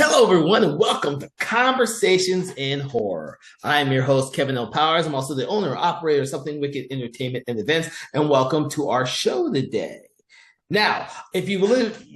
Hello, everyone, and welcome to Conversations in Horror. I'm your host, Kevin L. Powers. I'm also the owner and operator of Something Wicked Entertainment and Events, and welcome to our show today. Now, if you've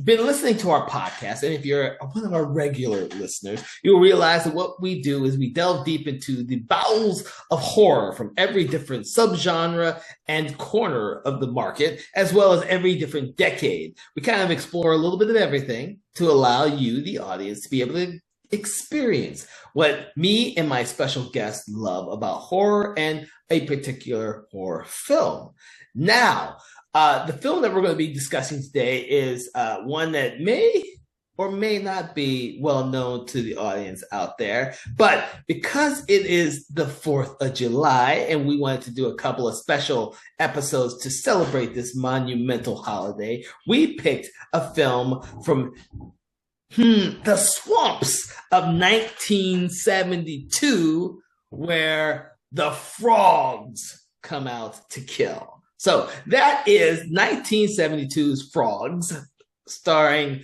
been listening to our podcast, and if you're one of our regular listeners, you'll realize that what we do is we delve deep into the bowels of horror from every different subgenre and corner of the market, as well as every different decade. We kind of explore a little bit of everything to allow you, the audience, to be able to experience what me and my special guests love about horror and a particular horror film. Now, the film that we're going to be discussing today is one that may or may not be well known to the audience out there, but because it is the 4th of July and we wanted to do a couple of special episodes to celebrate this monumental holiday, we picked a film from the swamps of 1972 where the frogs come out to kill. So that is 1972's Frogs, starring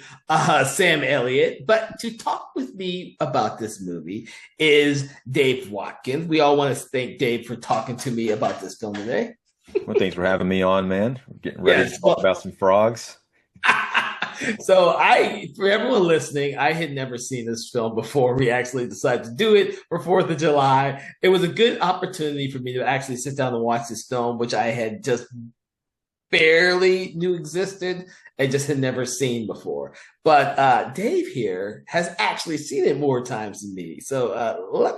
Sam Elliott. But to talk with me about this movie is Dave Watkins. We all want to thank Dave for talking to me about this film today. Well, thanks for having me on, man. We're getting ready to talk about some frogs. So for everyone listening, I had never seen this film before we actually decided to do it for 4th of July. It was a good opportunity for me to actually sit down and watch this film, which I had just barely knew existed. I just had never seen before. But Dave here has actually seen it more times than me. So let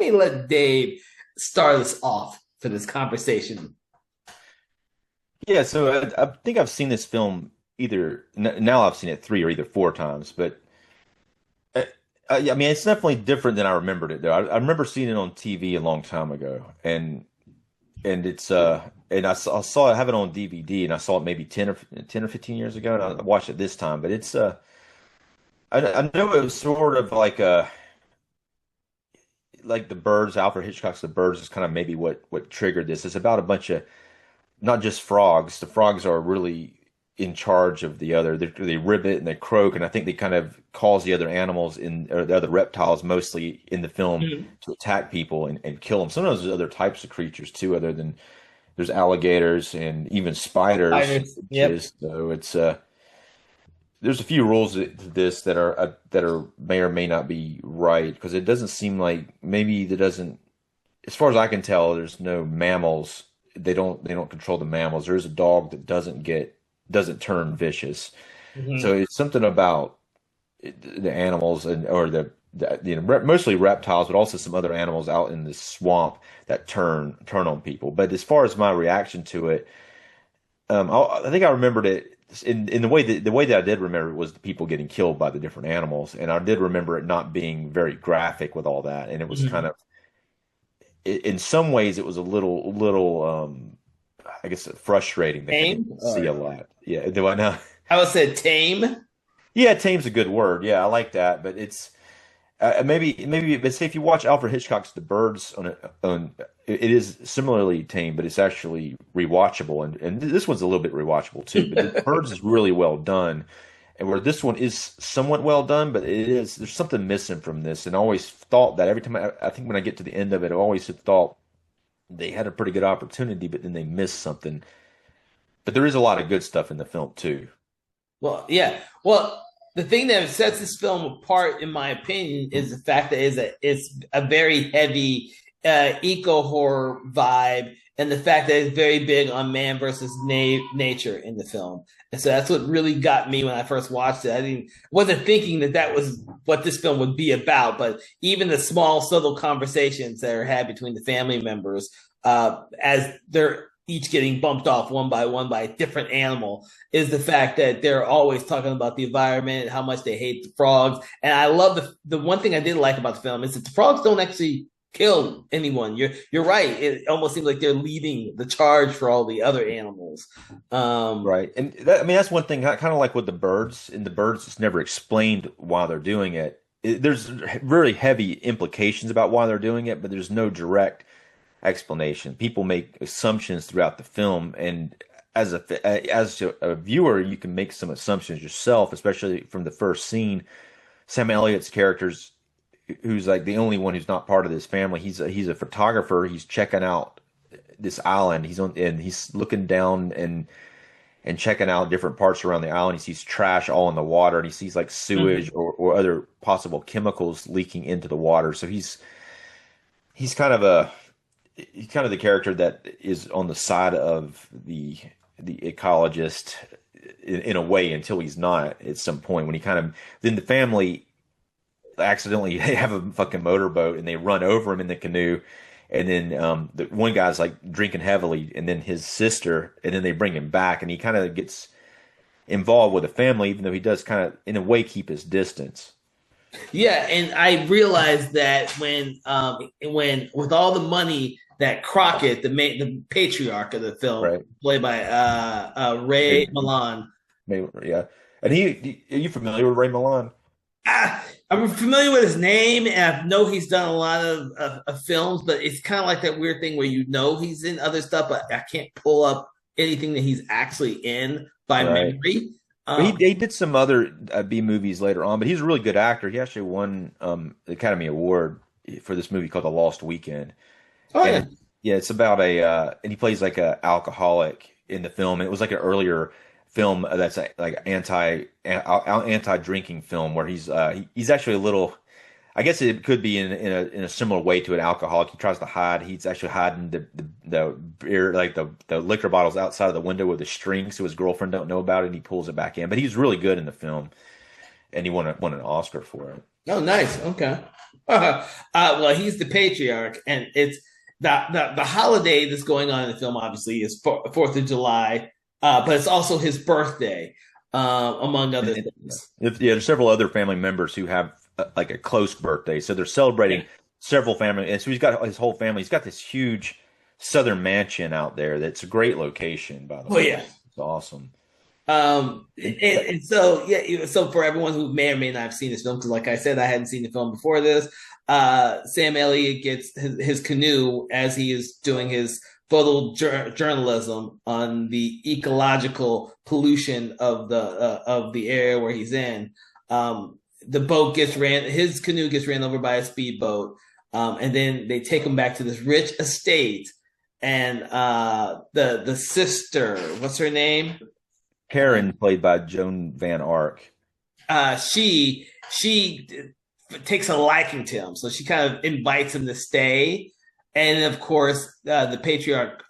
Dave start us off for this conversation. Yeah, so I think I've seen this film now I've seen it 3 or either 4 times, but I mean it's definitely different than I remembered it though. I remember seeing it on TV a long time ago, and it's and I saw it, have it on DVD, and I saw it maybe 10 or 15 years ago, and I watched it this time. But it's I know it was sort of like The Birds. Alfred Hitchcock's The Birds is kind of maybe what triggered this. It's about a bunch of not just frogs. The frogs are really in charge of the other. They ribbit and they croak, and I think they kind of cause the other animals or the other reptiles mostly in the film to attack people and kill them. Sometimes there's other types of creatures too, other than there's alligators and even spiders. Yep. So it's there's a few rules to this that are may or may not be right, because it doesn't seem like, maybe there doesn't, as far as I can tell, there's no mammals. They don't control the mammals. There's a dog that doesn't turn vicious. So it's something about the animals mostly reptiles, but also some other animals out in the swamp that turn on people. But as far as my reaction to it, I think I remembered it in the way that I did remember it was the people getting killed by the different animals, and I did remember it not being very graphic with all that, and it was kind of, in some ways, it was a little I guess frustrating that I didn't see a lot. Yeah, do I know? I would say tame. Yeah, tame's a good word. Yeah, I like that, but it's maybe. But say if you watch Alfred Hitchcock's The Birds it is similarly tame, but it's actually rewatchable, and this one's a little bit rewatchable too. But The Birds is really well done, and where this one is somewhat well done, but there's something missing from this, and I always thought that every time I think when I get to the end of it, I always had thought they had a pretty good opportunity, but then they missed something. But there is a lot of good stuff in the film too. Well, yeah. Well, the thing that sets this film apart, in my opinion, is the fact that it's a very heavy eco horror vibe, and the fact that it's very big on man versus nature in the film. And so that's what really got me when I first watched it. Wasn't thinking that was what this film would be about, but even the small, subtle conversations that are had between the family members as they're each getting bumped off one by a different animal, is the fact that they're always talking about the environment and how much they hate the frogs. And I love the one thing I did like about the film is that the frogs don't actually kill anyone. You're right. It almost seems like they're leading the charge for all the other animals. Right. And that's one thing, kind of like with the birds. In the birds, it's never explained why they're doing it. There's very heavy implications about why they're doing it, but there's no direct explanation. People make assumptions throughout the film, and as a viewer, you can make some assumptions yourself, especially from the first scene. Sam Elliott's character's who's like the only one who's not part of this family. He's a photographer. He's checking out this island. He's looking down and checking out different parts around the island. He sees trash all in the water, and he sees like sewage or other possible chemicals leaking into the water. So he's kind of a he's kind of the character that is on the side of the ecologist in a way until he's not at some point when he kind of then the family accidentally have a fucking motorboat and they run over him in the canoe. And then the one guy's like drinking heavily, and then his sister, and then they bring him back, and he kind of gets involved with the family, even though he does kind of, in a way, keep his distance. Yeah, and I realized that when with all the money that Crockett, the patriarch of the film, Right. played by Ray Milan. Yeah. And are you familiar with Ray Milan? I'm familiar with his name, and I know he's done a lot of films, but it's kind of like that weird thing where he's in other stuff, but I can't pull up anything that he's actually in by Right. memory. But he did some other B movies later on, but he's a really good actor. He actually won the Academy Award for this movie called The Lost Weekend. Oh yeah, And yeah, it's about and he plays like a alcoholic in the film. It was like an earlier film that's like anti drinking film where he's actually a little. I guess it could be in a similar way to an alcoholic. He tries to hide. He's actually hiding the beer, like the liquor bottles outside of the window with a string, so his girlfriend don't know about it. And he pulls it back in. But he's really good in the film, and he won an Oscar for it. oh nice, okay. Well, he's the patriarch, and it's the holiday that's going on in the film. Obviously, is Fourth of July, but it's also his birthday, among other things. Yeah, there's several other family members who have like a close birthday, so they're celebrating several family. And so he's got his whole family. He's got this huge southern mansion out there. That's a great location, by the Oh way. yeah. It's awesome. And so yeah, so for everyone who may or may not have seen this film, because like I said, I hadn't seen the film before this. Sam Elliott gets his canoe as he is doing his photojournalism on the ecological pollution of the area where he's in. The boat his canoe gets ran over by a speedboat, and then they take him back to this rich estate. And the sister, what's her name? Karen, played by Joan Van Ark. She takes a liking to him, so she kind of invites him to stay. And of course, the patriarch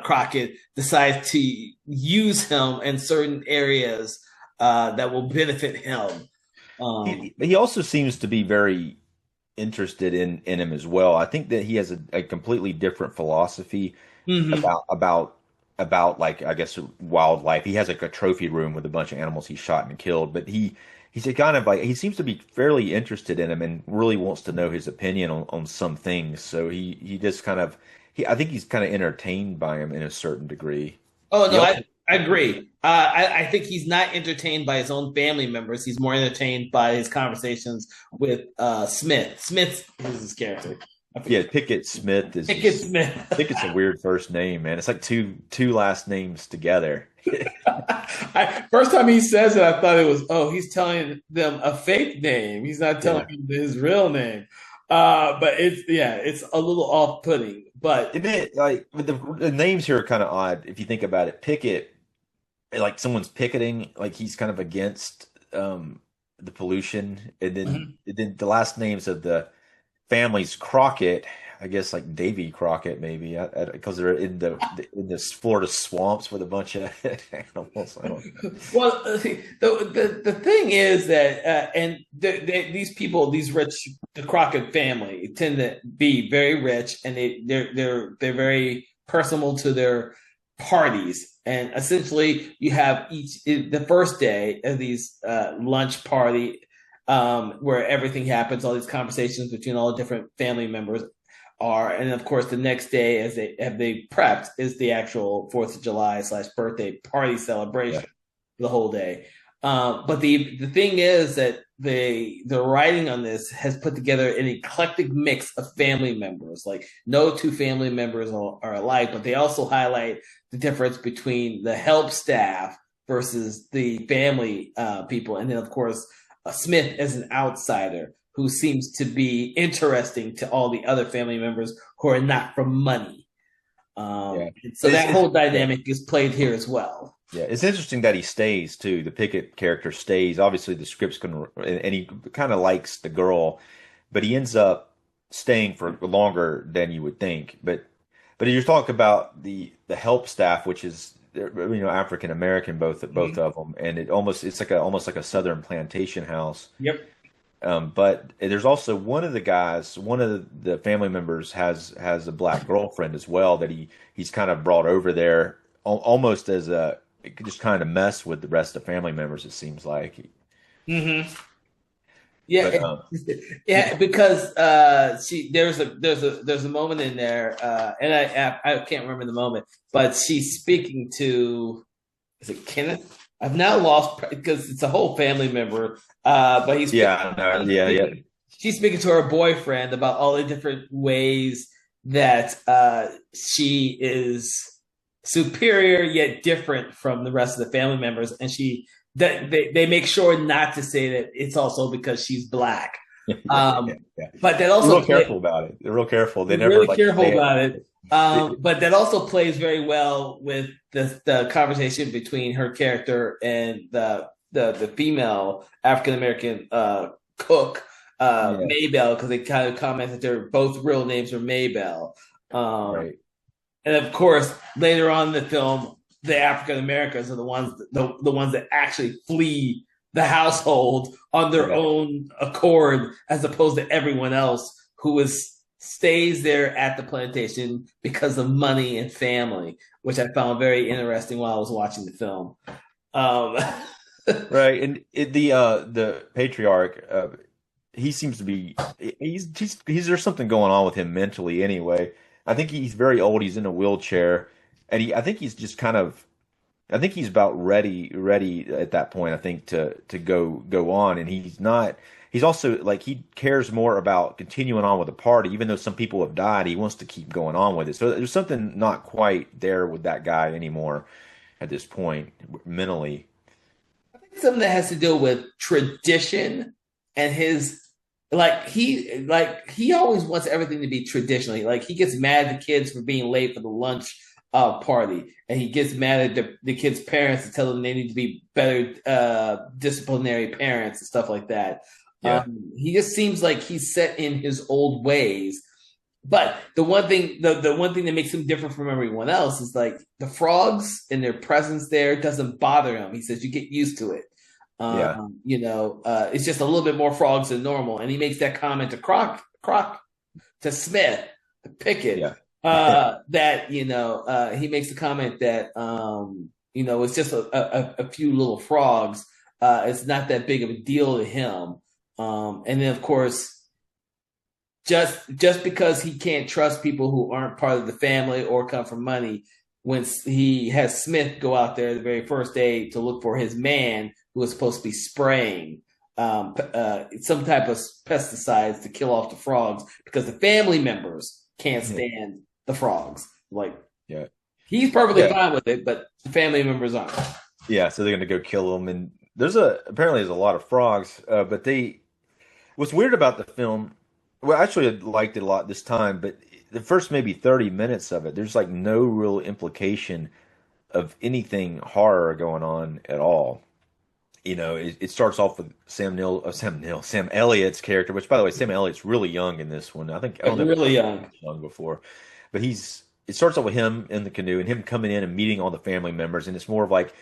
Crockett decides to use him in certain areas that will benefit him. He also seems to be very interested in him as well. I think that he has a completely different philosophy Mhm. about like I guess wildlife. He has like a trophy room with a bunch of animals he shot and killed, but he's a kind of like he seems to be fairly interested in him and really wants to know his opinion on some things. So he just kind of I think he's kind of entertained by him in a certain degree. Oh He no, also, I agree. I think he's not entertained by his own family members. He's more entertained by his conversations with Smith. Smith is his character. I yeah, forget. Pickett Smith is Pickett Smith. Pickett's a weird first name, man. It's like two last names together. First time he says it, I thought it was, oh, he's telling them a fake name. He's not telling Yeah. them his real name. But it's a little off-putting. But Like the names here are kind of odd if you think about it. Pickett, like someone's picketing, like he's kind of against the pollution, and Mhm. then the last names of the families Crockett, I guess like Davy Crockett maybe, because they're in this Florida swamps with a bunch of animals. I don't know. Well, the thing is that, and these people, the Crockett family, tend to be very rich, and they're very personal to their parties. And essentially, you have the first day of these lunch party, where everything happens, all these conversations between all the different family members are, and of course the next day, as they prepped, is the actual Fourth of July / birthday party Yeah. celebration the whole day. But the thing is that the writing on this has put together an eclectic mix of family members. Like no two family members are alike, but they also highlight the difference between the help staff versus the family people, and then of course Smith as an outsider. who seems to be interesting to all the other family members who are not from money. Yeah. So that whole Yeah. dynamic is played here as well. Yeah, it's interesting that he stays too. The Pickett character stays. Obviously, the script's going to, and he kind of likes the girl, but he ends up staying for longer than you would think. But you're talking about the help staff, which is African American, both Mhm. of them, and it's like almost like a Southern plantation house. Yep. But there's also one of the guys, one of the family members has a black girlfriend as well that he's kind of brought over there almost as a just kind of mess with the rest of the family members. It seems like, Hmm. Yeah, but yeah, because she there's a moment in there, and I can't remember the moment, but she's speaking to, is it Kenneth? I've now lost because it's a whole family member, but yeah, no, yeah, yeah, she's speaking to her boyfriend about all the different ways that she is superior yet different from the rest of the family members, and they make sure not to say that it's also because she's black. yeah, yeah, Um, yeah. but that They're also real careful about it. They're real careful. They never really like careful say about it. it. But that also plays very well with the conversation between her character and the female African American cook, Yeah, Maybelle, because they kind of comment that their both real names are Maybelle. Um, right. and of course, later on in the film, the African Americans are the ones that actually flee the household on their Yeah, own accord, as opposed to everyone else who stays there at the plantation because of money and family, which I found very interesting while I was watching the film. Um, right. And the patriarch, he seems to be he's there's something going on with him mentally anyway. I think he's very old. He's in a wheelchair, and I think he's just kind of I think he's about ready at that point. I think to go on, and he's not. He's also like he cares more about continuing on with the party, even though some people have died. He wants to keep going on with it. So there's something not quite there with that guy anymore at this point mentally. Something that has to do with tradition and his he always wants everything to be traditional. Like he gets mad at the kids for being late for the lunch party, and he gets mad at the kids' parents to tell them they need to be better disciplinary parents and stuff like that. Yeah, He just seems like he's set in his old ways. But the one thing that makes him different from everyone else is like the frogs and their presence there doesn't bother him. He says you get used to it. yeah, It's just a little bit more frogs than normal. And he makes that comment to Croc, to Smith, to Pickett, yeah, that he makes the comment that it's just a few little frogs. It's not that big of a deal to him. And then of course, just because he can't trust people who aren't part of the family or come from money, when he has Smith go out there the very first day to look for his man who was supposed to be spraying some type of pesticides to kill off the frogs because the family members can't yeah, stand the frogs. Like yeah, he's perfectly yeah. fine with it, but the family members aren't. Yeah, so they're gonna go kill him, and apparently there's a lot of frogs. But what's weird about the film, well, actually I liked it a lot this time, but the first maybe 30 minutes of it, there's like no real implication of anything horror going on at all. It starts off with Sam Elliott's character, which by the way, Sam Elliott's really young in this one. I don't know if Really young. he's young before, but it starts off with him in the canoe and him coming in and meeting all the family members, and it's more of like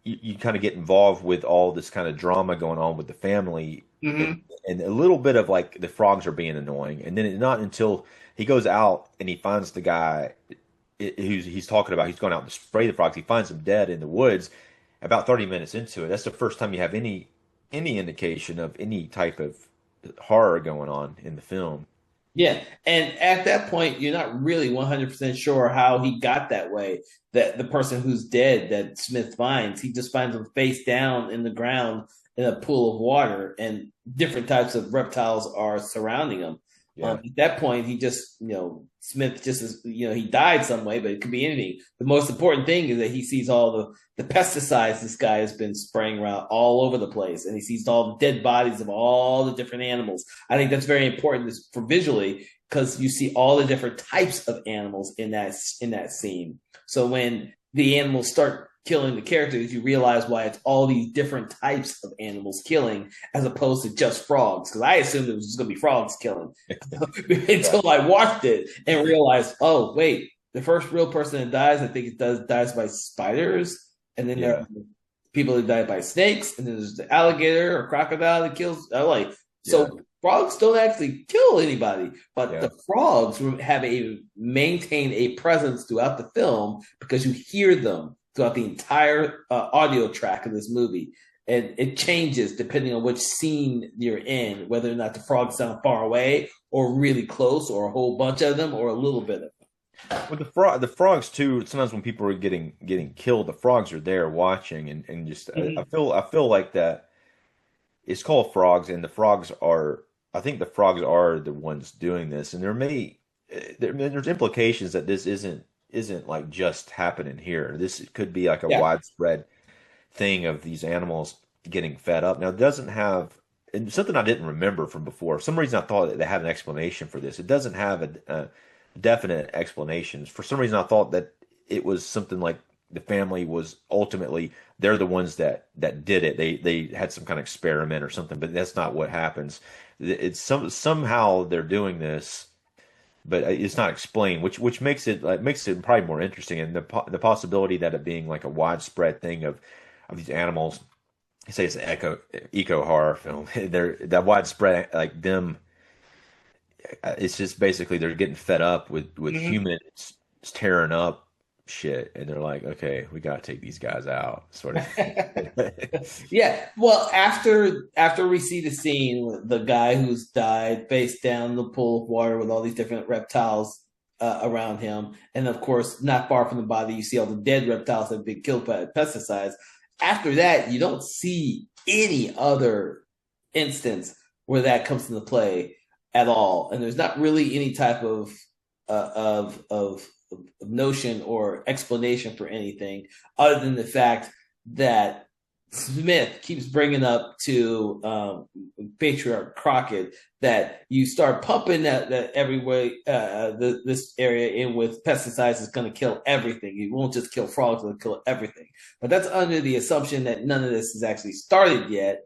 you kind of get involved with all this kind of drama going on with the family, and, Mm-hmm. and a little bit of like the frogs are being annoying, and then not until he goes out and he finds the guy who's he's talking about, he's going out to spray the frogs. He finds him dead in the woods. About 30 minutes into it, that's the first time you have any indication of any type of horror going on in the film. Yeah, and at that point, you're not really 100% sure how he got that way. That the person who's dead that Smith finds, he just finds him face down in the ground in a pool of water, and different types of reptiles are surrounding him. Yeah. At that point, he just, Smith just is, he died some way, but it could be anything. The most important thing is that he sees all the pesticides this guy has been spraying around all over the place, and he sees all the dead bodies of all the different animals. I think that's very important for visually because you see all the different types of animals in that scene. So when the animals start killing the characters, you realize why it's all these different types of animals killing as opposed to just frogs. Because I assumed it was just going to be frogs killing until I watched it and realized, oh wait, the first real person that dies, I think dies by spiders, and then there Yeah. are people who die by snakes, and then there's the alligator or crocodile that kills. Yeah. So. Frogs don't actually kill anybody, but Yeah. the frogs maintain a presence throughout the film because you hear them throughout the entire audio track of this movie. And it changes depending on which scene you're in, whether or not the frogs sound far away or really close, or a whole bunch of them, or a little bit of them. Well, the frogs too. Sometimes when people are getting killed, the frogs are there watching, and just Mm-hmm. I feel like that it's called frogs, and the frogs are. I think the frogs are the ones doing this, and there's implications that this isn't like just happening here. This could be like a Yeah. widespread thing of these animals getting fed up. Now, it doesn't have and something I didn't remember from before. For some reason, I thought that they had an explanation for this. It doesn't have a definite explanations. For some reason, I thought that it was something like the family was ultimately they're the ones that did it. They had some kind of experiment or something, but that's not what happens. It's somehow they're doing this, but it's not explained, which makes it probably more interesting, and the possibility that it being like a widespread thing of these animals. Say it's an eco horror film. They're that widespread like them. It's just basically they're getting fed up with Mm-hmm. humans tearing up shit, and they're like, okay, we got to take these guys out, sort of thing. Yeah. Well, after we see the scene with the guy who's died face down in the pool of water with all these different reptiles around him, and of course, not far from the body, you see all the dead reptiles that have been killed by pesticides. After that, you don't see any other instance where that comes into play at all, and there's not really any type of notion or explanation for anything other than the fact that Smith keeps bringing up to Patriarch Crockett that you start pumping that every way this area in with pesticides is going to kill everything. It won't just kill frogs; it'll kill everything. But that's under the assumption that none of this has actually started yet.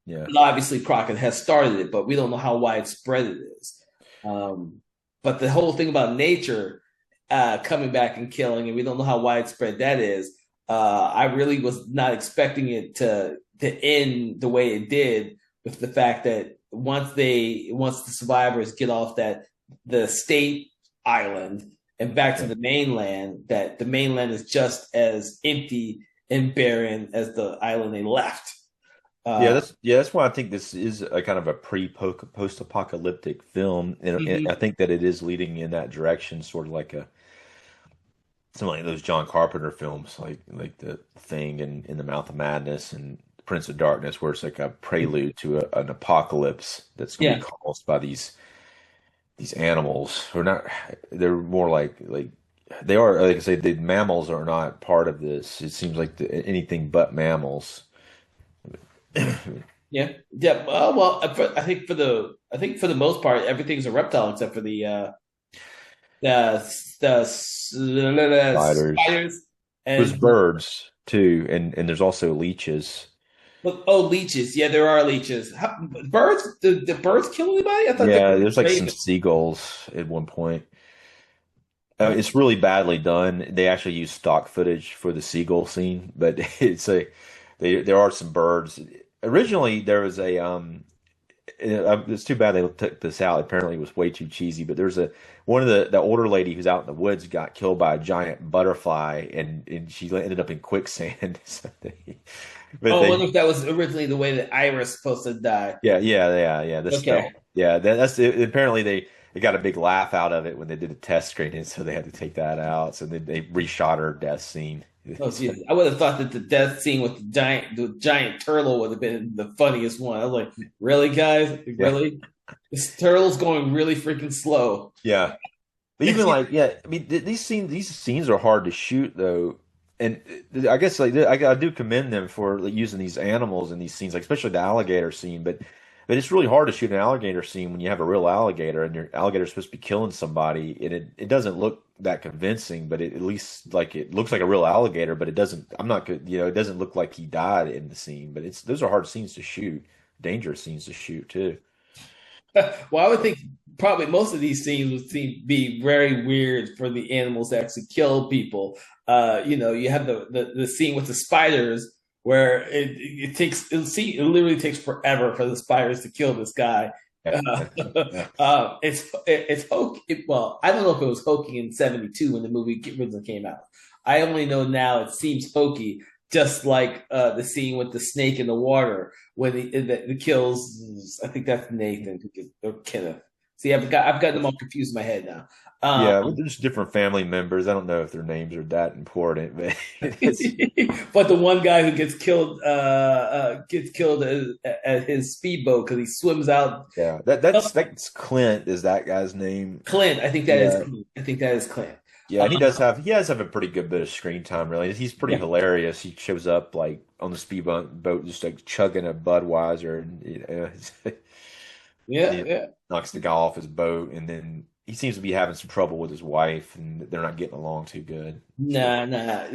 Yeah, But obviously, Crockett has started it, but we don't know how widespread it is. Um, but the whole thing about nature coming back and killing, and we don't know how widespread that is. I really was not expecting it to end the way it did, with the fact that once the survivors get off the state island and back to yeah, the mainland, that the mainland is just as empty and barren as the island they left. yeah. Uh, That's why I think this is a kind of a post apocalyptic film, and I mhm. think that it is leading in that direction, sort of like a some like those John Carpenter films, like The Thing and In the Mouth of Madness and Prince of Darkness, where it's like a prelude to an apocalypse that's going to be Yeah. caused by these animals. Or not, they're more like they are. Like I say, the mammals are not part of this. It seems like anything but mammals. Yeah, yeah. I think for the most part, everything's a reptile except for the Spiders. spiders There's and birds too, and there's also leeches. leeches. Yeah, there are leeches. Birds? The birds kill anybody? I thought they Yeah, were there's like some raven. seagulls at one point. Oh, It's really badly done. They actually use stock footage for the seagull scene, but there are some birds. Originally, there was it's too bad they took this out. Apparently, it was way too cheesy. But there's a one of the older lady who's out in the woods got killed by a giant butterfly, and she ended up in quicksand. But I wonder they if that was originally the way that Iris was supposed to die. yeah. This that Okay. yeah. That's it. Apparently they got a big laugh out of it when they did a test screening, so they had to take that out. So they reshot her death scene. Oh, Jesus. I would have thought that the death scene with the giant turtle would have been the funniest one. I was like, really, guys? Yeah, Really? This turtle's going really freaking slow. yeah. But even like, yeah, I mean, these scenes are hard to shoot though, and I guess like I do commend them for like, using these animals in these scenes, like especially the alligator scene. But it's really hard to shoot an alligator scene when you have a real alligator and your alligator's supposed to be killing somebody, and it doesn't look that convincing. But at least like it looks like a real alligator, but it doesn't. I'm not good, it doesn't look like he died in the scene. But it's those are hard scenes to shoot, dangerous scenes to shoot too. Well, I would think probably most of these scenes would be very weird for the animals to actually kill people. You have the scene with the spiders where it literally takes forever for the spiders to kill this guy. Yeah, yeah. It's hokey. Well, I don't know if it was hokey in '72 when the movie originally came out. I only know now it seems hokey, just like the scene with the snake in the water when the kills. I think that's Nathan or Kenneth. See, I've got them all confused in my head now. Yeah, well, there's different family members. I don't know if their names are that important, but it's But the one guy who gets killed at his speedboat because he swims out. yeah. That's Clint is that guy's name. Clint, I think that is Yeah, Clint. I think that is Clint. yeah, and he does have a pretty good bit of screen time. Really, he's pretty Yeah, hilarious. He shows up like on the speedboat boat, just like chugging a Budweiser, and yeah, he yeah. knocks the guy off his boat, and then he seems to be having some trouble with his wife, and they're not getting along too good. So Nah, nah.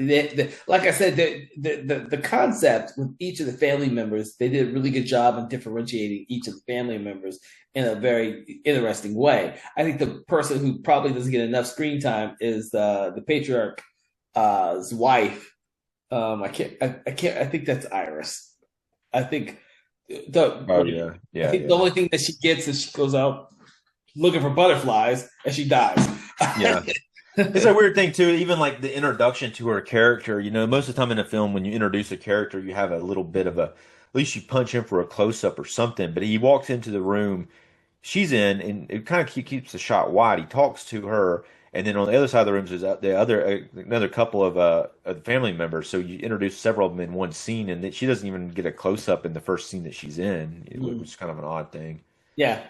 Like I said, the concept with each of the family members, they did a really good job in differentiating each of the family members in a very interesting way. I think the person who probably doesn't get enough screen time is the patriarch, his wife. I can't. I think that's Iris. I think the oh yeah, I yeah, think the yeah, only thing that she gets is she goes out looking for butterflies and she dies. yeah. It's a weird thing too, even like the introduction to her character. Most of the time in a film, when you introduce a character, you have a little bit of at least you punch in for a close up or something. But he walks into the room she's in, and it kind of keeps the shot wide. He talks to her, and then on the other side of the room is the other another couple of family members. So you introduce several of them in one scene, and that she doesn't even get a close up in the first scene that she's in, which is kind of an odd thing. Yeah.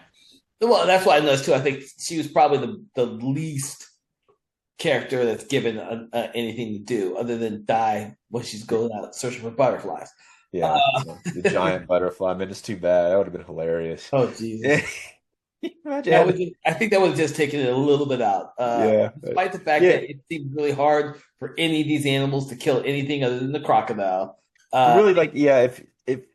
Well, that's what I noticed too. I think she was probably the least character that's given anything to do other than die when she's going out searching for butterflies. Yeah, Uh, yeah. The giant butterfly. I mean, it's too bad. That would have been hilarious. oh Jesus, Imagine having, I think that would have just taken it a little bit out. yeah, Despite the fact yeah. that it seemed really hard for any of these animals to kill anything other than the crocodile. Uh, Really, like, yeah, if it,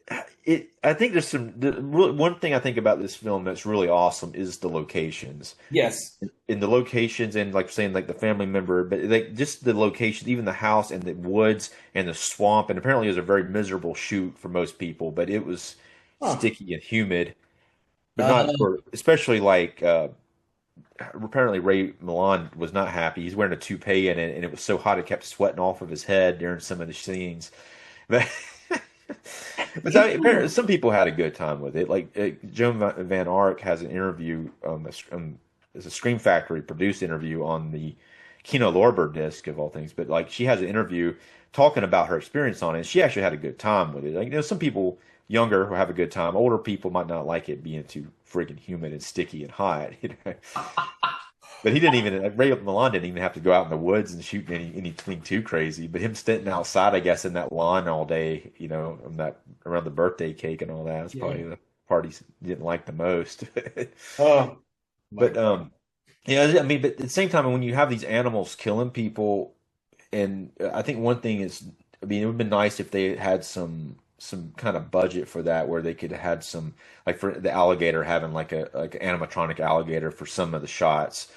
I think one thing I think about this film that's really awesome is the locations. yes, In the locations and like saying like the family member, but like just the location, even the house and the woods and the swamp, and apparently it was a very miserable shoot for most people, but it was huh. sticky and humid, but not Uh, for especially like apparently Ray Milan was not happy. He's wearing a toupee in it, and it was so hot it kept sweating off of his head during some of the scenes. But, but apparently some people had a good time with it. Like Joan Van Ark has an interview, it's a Scream Factory produced interview on the Kino Lorber disc of all things. But like she has an interview talking about her experience on it. She actually had a good time with it. Like some people younger will have a good time. Older people might not like it being too freaking humid and sticky and hot. But he didn't even Ray Milan didn't even have to go out in the woods and shoot anything too crazy. But him sitting outside, I guess, in that lawn all day, on that around the birthday cake and all that, was yeah. probably the part he didn't like the most. Oh my But God. yeah, I mean, but at the same time, when you have these animals killing people, and I think one thing is, I mean, it would have been nice if they had some kind of budget for that, where they could have had some, like for the alligator having like an animatronic alligator for some of the shots.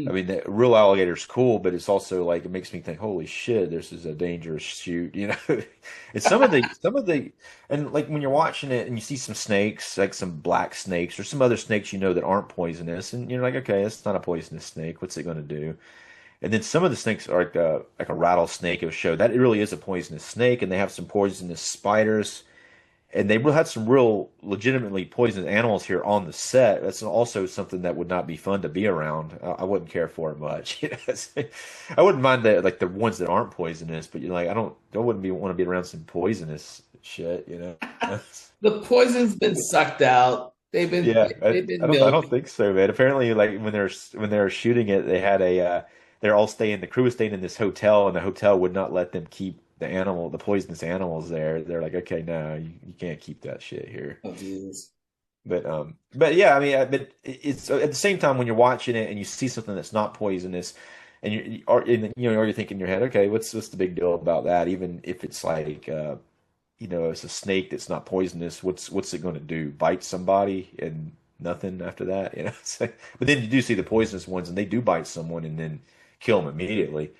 I Hmm. mean, the real alligator's cool, but it's also like it makes me think, holy shit, this is a dangerous shoot. And and like when you're watching it and you see some snakes, like some black snakes or some other snakes that aren't poisonous, and you're like, okay, it's not a poisonous snake. What's it going to do? And then some of the snakes are like a rattlesnake. It was showed that it really is a poisonous snake, and they have some poisonous spiders. and they had some real legitimately poisonous animals here on the set. That's also something that would not be fun to be around. I wouldn't care for it much. I wouldn't mind the ones that aren't poisonous, but like I wouldn't want to be around some poisonous shit. The poison's been sucked out. Yeah, They've been I milked. don't think so, man. Apparently, like when they were shooting it, they had they're all staying. The crew was staying in this hotel, and the hotel would not let them keep the poisonous animals there. They're like, okay, no, you can't keep that shit here. Oh Jesus. But yeah, I mean, but it's at the same time when you're watching it and you see something that's not poisonous, and or you're thinking in your head, okay, what's the big deal about that? Even if it's like, it's a snake that's not poisonous. What's it going to do? Bite somebody and nothing after that? It's like, but then you do see the poisonous ones, and they do bite someone and then kill them immediately.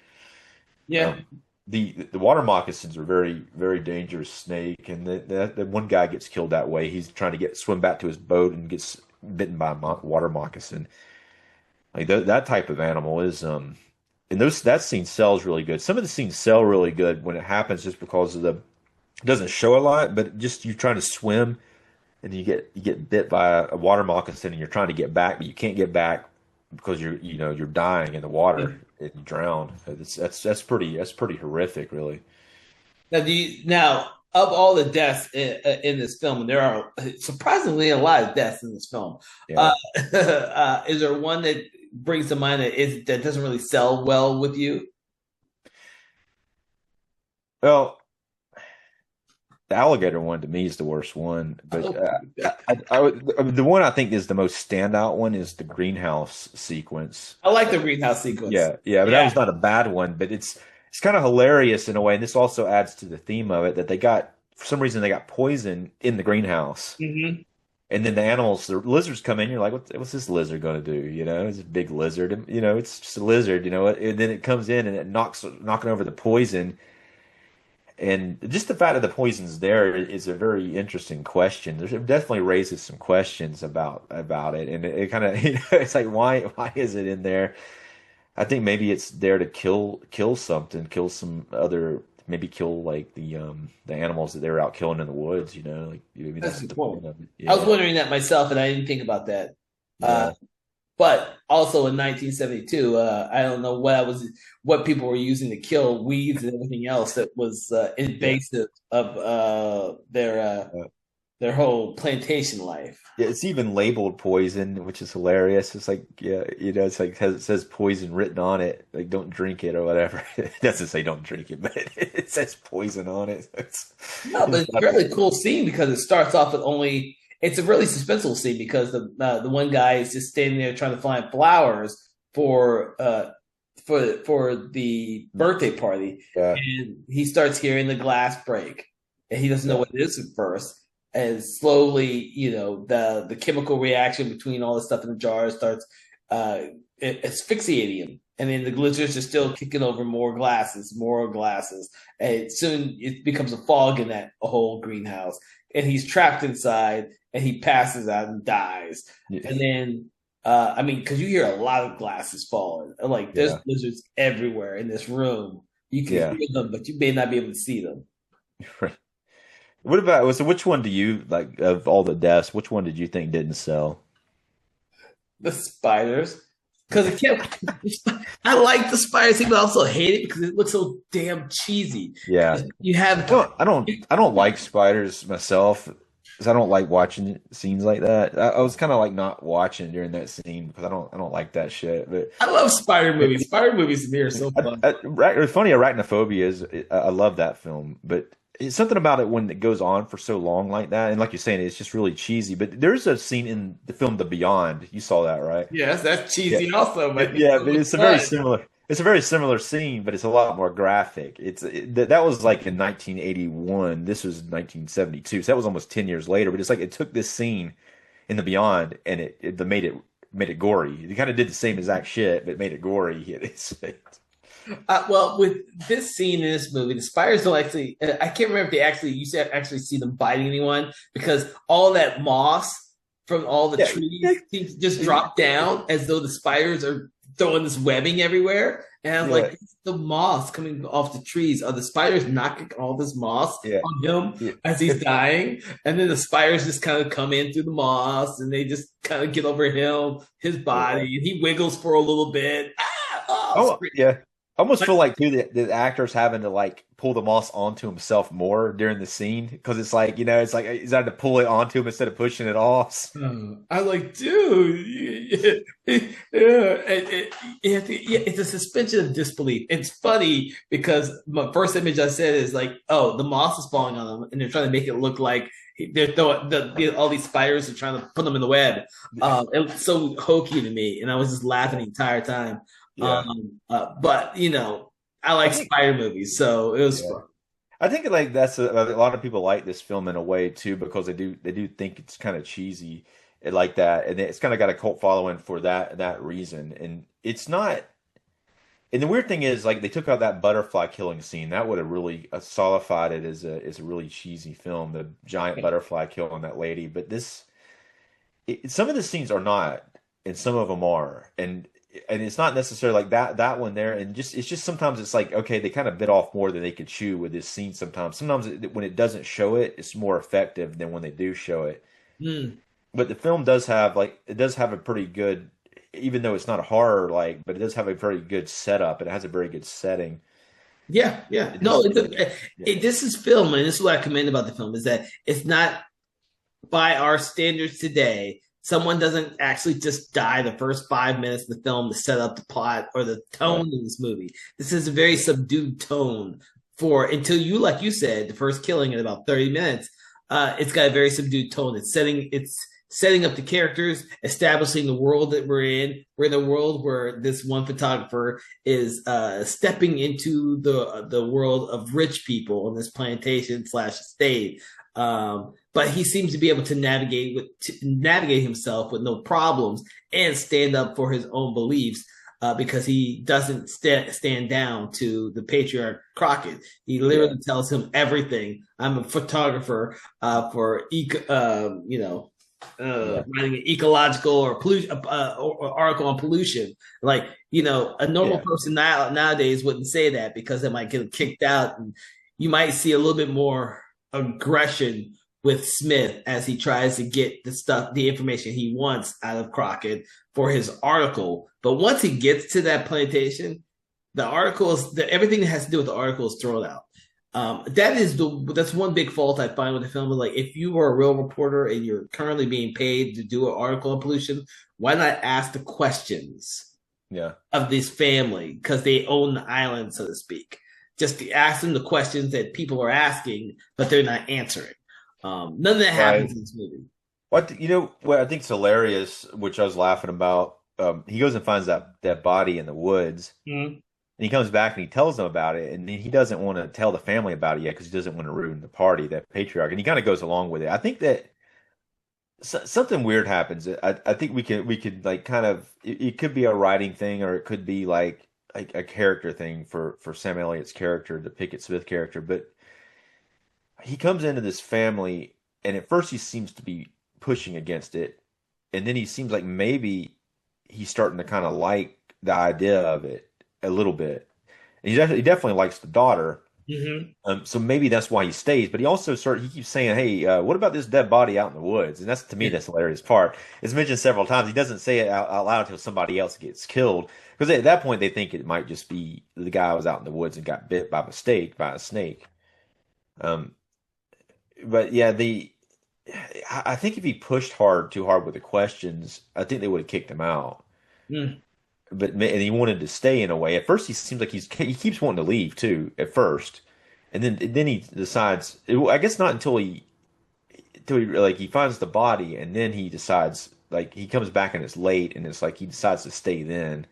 Yeah. Um, the water moccasins are very very dangerous snake, and the one guy gets killed that way. He's trying to swim back to his boat and gets bitten by a water moccasin. Like that type of animal is and those that scene sells really good. Some of the scenes sell really good when it happens, just because of the it doesn't show a lot, but just you're trying to swim and you get bit by a water moccasin and you're trying to get back, but you can't get back because you're dying in the water and you drown. That's pretty horrific, really. Now of all the deaths in this film, and there are surprisingly a lot of deaths in this film. Yeah. Is there one that brings to mind that doesn't really sell well with you? Well, the alligator one to me is the worst one, but Oh, the one I think is the most standout one is the greenhouse sequence. I like the greenhouse sequence. Yeah, yeah, but that Yeah. was not a bad one, but it's kind of hilarious in a way, and this also adds to the theme of it that they got for some reason they got poison in the greenhouse, Hmm. and then the lizards come in. You're like, what's this lizard going to do? It's a big lizard, and it's just a lizard. And then it comes in and it knocking over the poison. And just the fact that the poison's there is a very interesting question. It definitely raises some questions about it, and it kind of it's like why is it in there? I think maybe it's there to kill something, kill some other, maybe kill like the animals that they were out killing in the woods. Like maybe That's that's the the point. point of it. I was Yeah, wondering that myself, and I didn't think about that. Uh, yeah, but also in 1972, I don't know what people were using to kill weeds and everything else that was yeah. invasive of Uh, their whole plantation life. Yeah, it's even labeled poison, which is hilarious. It's like, yeah, it's like it says poison written on it, like don't drink it or whatever. It doesn't say don't drink it, but it says poison on it. No, but It's it's a not, really cool scene because it starts off with only. It's a really suspenseful scene because the one guy is just standing there trying to find flowers for for the birthday party, yeah, and he starts hearing the glass break, and he doesn't know yeah, what it is at first. And slowly, the chemical reaction between all the stuff in the jar starts uh, asphyxiating him, and then the lizards are still kicking over more glasses, and soon it becomes a fog in that whole greenhouse, and he's trapped inside, and he passes out and dies, yeah, and then. I mean, because you hear a lot of glasses falling. Like there's yeah, lizards everywhere in this room. You can yeah. hear them, but you may not be able to see them. Right. What about, so which one do you like of all the deaths? Which one did you think didn't sell? The spiders, because it kept. I like the spiders, but I also hate it because it looks so damn cheesy. Yeah. You have I don't like spiders myself because I don't like watching scenes like that. I was kind of like not watching during that scene because I don't like that shit. But I love spider movies. Spider movies to me are so fun. it's funny, arachnophobia is I love that film, but it's something about it when it goes on for so long like that, and like you're saying, it's just really cheesy. But there's a scene in the film The Beyond. You saw that, right? Yes, that's Yeah, cheesy also, but it's yeah, so but much it's a very fun. similar. It's a very similar scene, but it's a lot more graphic. That was like in 1981. This was 1972, so that was almost 10 years later. But it's like it took this scene in the Beyond and it made it gory. It kind of did the same exact shit, but made it gory. Well, with this scene in this movie, the spiders don't actually. I can't remember if they actually you said actually see them biting anyone because all that moss from all the Yeah, trees seems to just drop down as though the spiders are throwing this webbing everywhere, And I was Yeah, like, it's the moss coming off the trees. Are the spiders knocking all this moss yeah, on him yeah. as he's dying? And then the spiders just kind of come in through the moss and they just kind of get over him, his body, Yeah. and he wiggles for a little bit. Ah, oh, Oh, yeah. I almost but feel like too that the actor's having to like pull the moss onto himself more during the scene because it's like it's like he's having to pull it onto him instead of pushing it off. I like, dude, yeah, yeah, it's a suspension of disbelief. It's funny because my first image I said is like, oh, the moss is falling on them, and they're trying to make it look like they're throwing all these spiders are trying to put them in the web. It was so hokey to me, and I was just laughing the entire time. Yeah, But I I like think. spider movies, so it was Yeah, fun. I think like that's a lot of people like this film in a way too because they do think it's kind of cheesy like that, and it's kind of got a cult following for that reason. And it's not. And the weird thing is, like, they took out that butterfly killing scene. That would have really solidified it as a really cheesy film, the giant butterfly killing that lady. But some of the scenes are not, and some of them are, and it's not necessarily like that one there. And just it's just sometimes it's like okay, they kind of bit off more than they could chew with this scene. Sometimes when it doesn't show it, it's more effective than when they do show it. Mm. But the film does have like it does have a pretty good, even though it's not a horror like, but it does have a very good setup. It has a very good setting. Yeah, yeah. It No, just yeah. this is film, and this is what I commend about the film is that it's not by our standards today. Someone doesn't actually just die the first 5 minutes of the film to set up the plot or the Right. tone in this movie. This is a very subdued tone for until you, like you said, the first killing in about 30 minutes. It's got a very subdued tone. It's setting up the characters, establishing the world that we're in. We're in a world where this one photographer is stepping into the world of rich people on this plantation slash estate. But he seems to be able to navigate himself with no problems and stand up for his own beliefs. Because he doesn't stand down to the patriarch Crockett. He Yeah. literally tells him everything. I'm a photographer for Yeah. writing an ecological or pollution or article on pollution. Like a normal Yeah. person nowadays wouldn't say that because they might get kicked out, and you might see a little bit more aggression with Smith as he tries to get the information he wants out of Crockett for his article. But once he gets to that plantation, everything that has to do with the article is thrown out. That's one big fault I find with the film. Like, if you are a real reporter and you're currently being paid to do an article on pollution, why not ask the questions Yeah. of this family because they own the island, so to speak? Just to ask them the questions that people are asking, but they're not answering. None of that happens Right. in this movie. What what I think is hilarious, which I was laughing about. He goes and finds that body in the woods, Mm-hmm. and he comes back and he tells them about it, and he doesn't want to tell the family about it yet because he doesn't want to ruin the party, that patriarch, and he kind of goes along with it. I think that something weird happens. I think we could like kind of it could be a writing thing or it could be like a character thing for Sam Elliott's character, the Pickett Smith character, but he comes into this family and at first he seems to be pushing against it, and then he seems like maybe he's starting to kind of like the idea of it a little bit. And he definitely likes the daughter. Mm-hmm. So maybe that's why he stays. But he keeps saying, "Hey, what about this dead body out in the woods?" And that's to me Yeah. that's the hilarious part. It's mentioned several times. He doesn't say it out loud until somebody else gets killed, because at that point they think it might just be the guy who was out in the woods and got bit by mistake by a snake. Um, but yeah, I think if he pushed too hard with the questions, I think they would have kicked him out. Mm. And he wanted to stay in a way. At first, he seems like he keeps wanting to leave too. At first, and then he decides. I guess not until he like he finds the body, and then he decides like he comes back and it's late, and it's like he decides to stay then.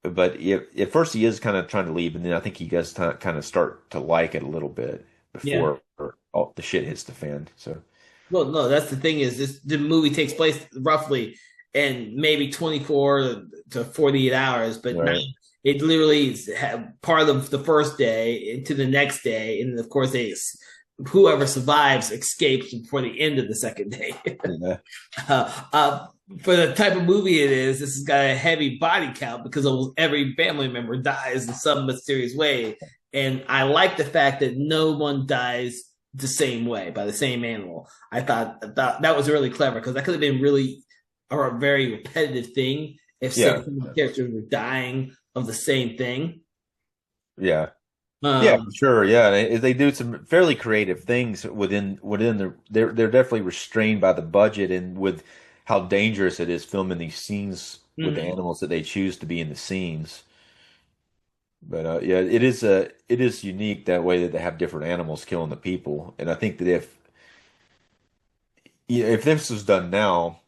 But at first he is kind of trying to leave, and then I think he does kind of start to like it a little bit Yeah. before all the shit hits the fan. So Well, no, that's the thing is the movie takes place roughly in maybe 24 to 48 hours, but not, right, it literally is part of the first day into the next day, and of course they whoever survives escapes before the end of the second day. Yeah. uh, uh, for the type of movie it is, this has got a heavy body count because almost every family member dies in some mysterious way. And I like the fact that no one dies the same way by the same animal. I thought that was really clever because that could have been really or a very repetitive thing if Yeah. certain characters were dying of the same thing. Yeah. Yeah, Um, sure. Yeah, they do some fairly creative things within the. They're definitely restrained by the budget and with how dangerous it is filming these scenes with the mhm. animals that they choose to be in the scenes. But yeah, it is unique that way that they have different animals killing the people. And I think that if this was done now,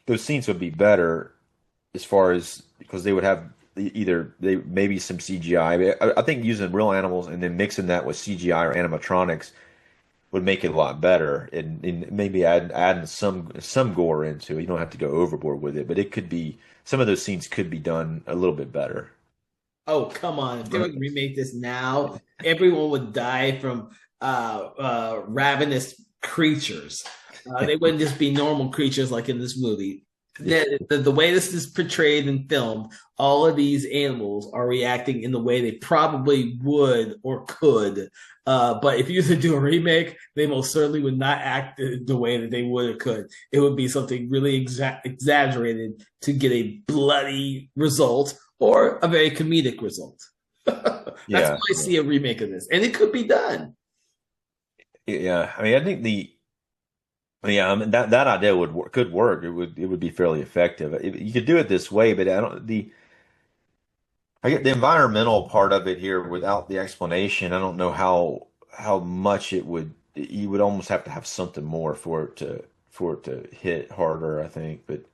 those scenes would be better as far as because they would have either they maybe some CGI. I think using real animals and then mixing that with CGI or animatronics would make it a lot better, and maybe adding some gore into it. You don't have to go overboard with it, but it could be some of those scenes could be done a little bit better. Oh, come on. If they were to remake this now, everyone would die from ravenous creatures. They wouldn't just be normal creatures like in this movie. The way this is portrayed and filmed, all of these animals are reacting in the way they probably would or could. But if you were to do a remake, they most certainly would not act the way that they would or could. It would be something really exaggerated to get a bloody result or a very comedic result. That's how Yeah, I see a remake of this, and it could be done. yeah. I mean, I think the yeah, I mean that idea could work. It would be fairly effective. You could do it this way, but I get the environmental part of it here without the explanation. I don't know how much it would. You would almost have to have something more for it to hit harder, I think. But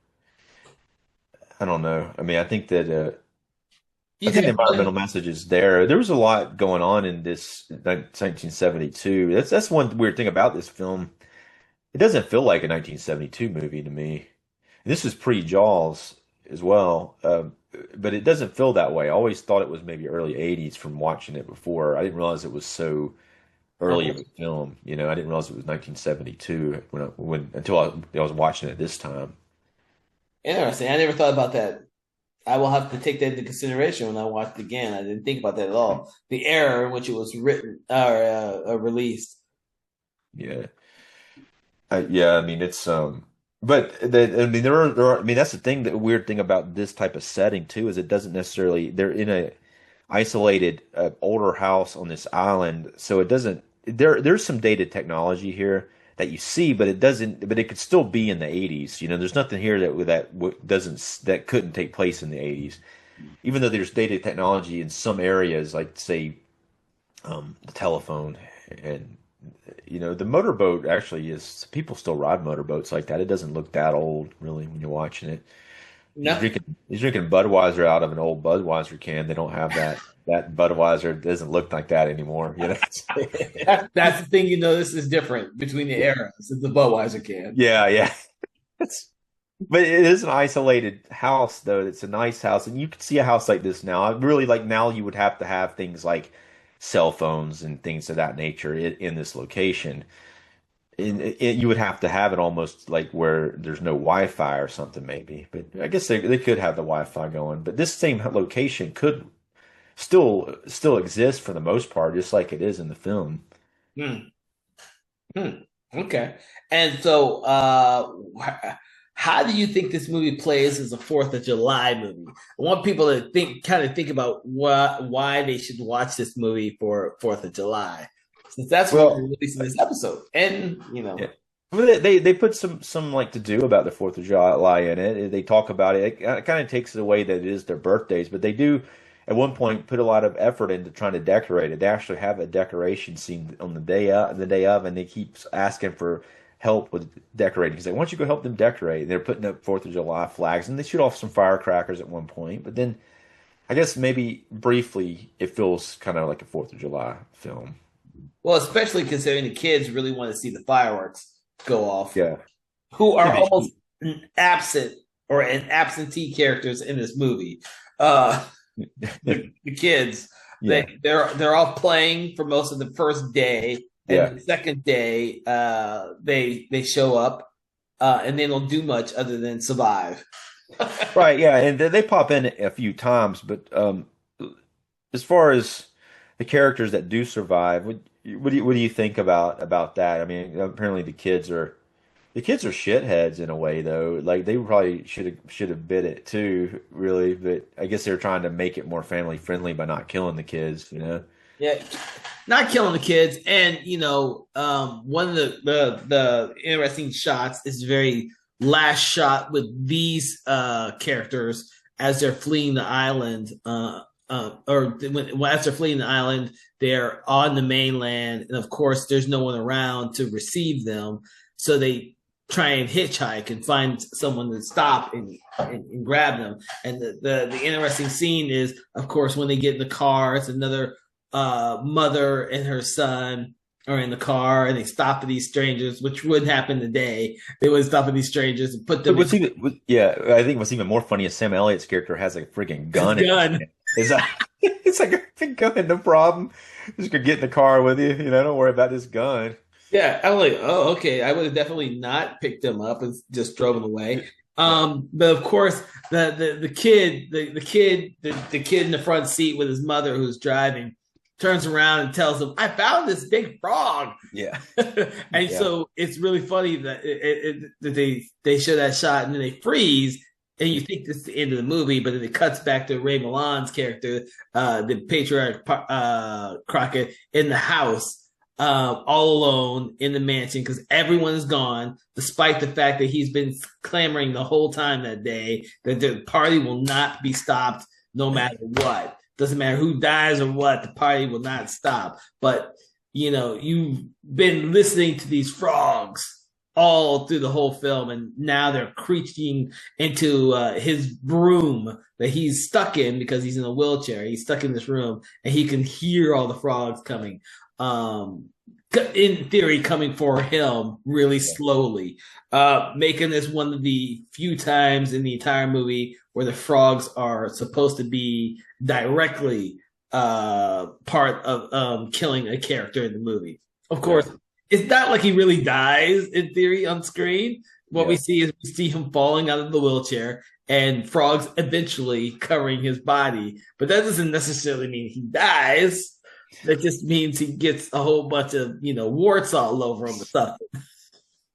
I don't know. I mean, I You'd think the have environmental message is there. There was a lot going on in this 1972. That's one weird thing about this film. It doesn't feel like a 1972 movie to me. This is pre-Jaws as well, but it doesn't feel that way. I always thought it was maybe early 80s from watching it before. I didn't realize it was so early of a film. I didn't realize it was 1972 when until I was watching it this time. interesting. I never thought about that. I will have to take that into consideration when I watch it again. I didn't think about that at all. The era in which it was written or released. Yeah. Yeah, I mean but I mean I mean that's the weird thing about this type of setting too is it doesn't necessarily they're in a isolated older house on this island, so it doesn't there's some dated technology here that you see, but it could still be in the 80s. There's nothing here that couldn't take place in the 80s. Even though there's dated technology in some areas like say the telephone and the motorboat actually is people still ride motorboats like that. It doesn't look that old really when you're watching it. No, He's drinking Budweiser out of an old Budweiser can. They don't have that Budweiser doesn't look like that anymore. that's the thing. This is different between the eras. It's the Budweiser can. Yeah, yeah. But it is an isolated house though. It's a nice house, and you could see a house like this now. I really like now you would have to have things like cell phones and things of that nature in this location. You would have to have it almost like where there's no Wi-Fi or something, maybe. But I guess they could have the Wi-Fi going. But this same location could still exist for the most part, just like it is in the film. Hmm. Hmm. Okay. And so, how do you think this movie plays as a Fourth of July movie? I want people to think about why they should watch this movie for Fourth of July, since that's what we're Well, releasing this episode. And yeah. Well, they put some like to do about the Fourth of July in it. They talk about it. It kind of takes it away that it is their birthdays, but they do at one point put a lot of effort into trying to decorate it. They actually have a decoration scene on the day of, and they keep asking for help with decorating because they want you to go help them decorate. And they're putting up Fourth of July flags, and they shoot off some firecrackers at one point. But then I guess maybe briefly it feels kind of like a Fourth of July film. well, especially considering the kids really want to see the fireworks go off, Yeah. who are Yeah, almost absent or an absentee characters in this movie. Uh, the kids yeah, they're all playing for most of the first day. and Yeah. the second day, they show up, and they don't do much other than survive. Right, yeah, and they pop in a few times, but as far as the characters that do survive, what do you think about that? I mean, apparently the kids are shitheads in a way though. Like they probably should have bit it too, really, but I guess they're trying to make it more family friendly by not killing the kids, you know? Yeah, not killing the kids, and one of the interesting shots is very last shot with these characters as they're fleeing the island. As they're fleeing the island, they're on the mainland, and of course, there's no one around to receive them, so they try and hitchhike and find someone to stop and grab them. And the interesting scene is, of course, when they get in the car, it's another mother and her son are in the car and they stop at these strangers, which would happen today. They would stop at these strangers and put But them in yeah, I think what's even more funny is Sam Elliott's character has like a freaking his gun in his gun. hand. It's like it's like a freaking gun, no problem. Just gonna get in the car with you, don't worry about this gun. Yeah, I'm like, oh, okay. I would have definitely not picked them up and just drove them away. Yeah. But of course, the kid in the front seat with his mother who's driving turns around and tells him, "I found this big frog." Yeah. And Yeah. so it's really funny that that they show that shot and then they freeze, and you think this is the end of the movie, but then it cuts back to Ray Milland's character, the patriarch Crockett, in the house, all alone in the mansion because everyone is gone, despite the fact that he's been clamoring the whole time that day that the party will not be stopped no matter what. Doesn't matter who dies or what, the party will not stop. But you've been listening to these frogs all through the whole film, and now they're creeping into his room that he's stuck in because he's in a wheelchair. He's stuck in this room, and he can hear all the frogs coming. In theory, coming for him really slowly, making this one of the few times in the entire movie where the frogs are supposed to be directly part of killing a character in the movie. Of course, it's not like he really dies in theory on screen. What we see is we see him falling out of the wheelchair and frogs eventually covering his body. But that doesn't necessarily mean he dies. That just means he gets a whole bunch of, warts all over him and stuff.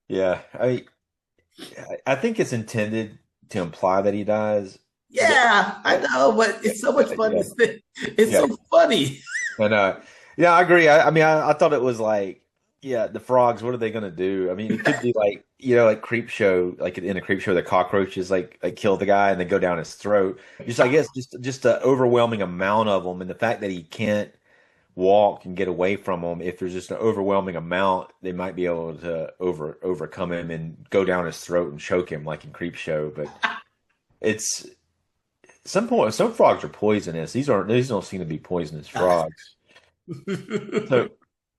Yeah. I think it's intended to imply that he dies. Yeah, I know, but it's so much fun Yeah. to say. It's Yeah. so funny. And yeah, I agree. I mean, I thought it was like, yeah, the frogs, what are they gonna do? I mean, it could be like, like Creep Show, like in a Creep Show, the cockroaches like kill the guy and then go down his throat. Just I guess just an overwhelming amount of them, and the fact that he can't walk and get away from them. If there's just an overwhelming amount, they might be able to overcome him and go down his throat and choke him like in Creep Show. But it's some frogs are poisonous. These don't seem to be poisonous frogs. So